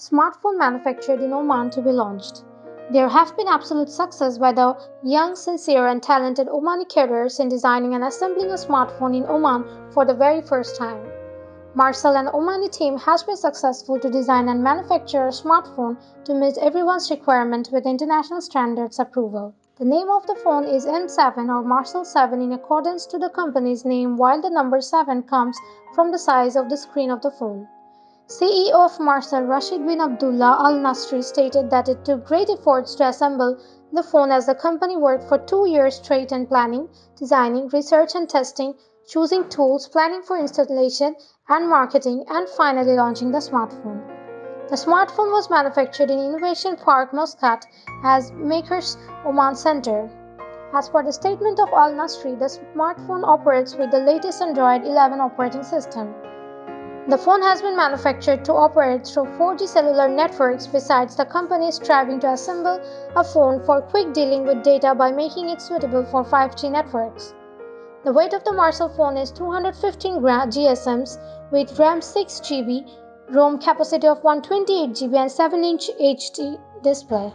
smartphone manufactured in Oman to be launched. There have been absolute success by the young, sincere and talented Omani cadres in designing and assembling a smartphone in Oman for the very first time. Mersal and Omani team has been successful to design and manufacture a smartphone to meet everyone's requirement with international standards approval. The name of the phone is M7 or Mersal 7 in accordance to the company's name, while the number 7 comes from the size of the screen of the phone. CEO of Mersal, Rashid bin Abdullah Al Nasri, stated that it took great efforts to assemble the phone as the company worked for 2 years straight in planning, designing, research and testing, choosing tools, planning for installation and marketing, and finally launching the smartphone. The smartphone was manufactured in Innovation Park Muscat as Makers Oman Centre. As per the statement of Al Nasri, the smartphone operates with the latest Android 11 operating system. The phone has been manufactured to operate through 4G cellular networks. Besides, the company is striving to assemble a phone for quick dealing with data by making it suitable for 5G networks. The weight of the Mersal phone is 215 GSMs with RAM 6GB, ROM capacity of 128GB and 7-inch HD display.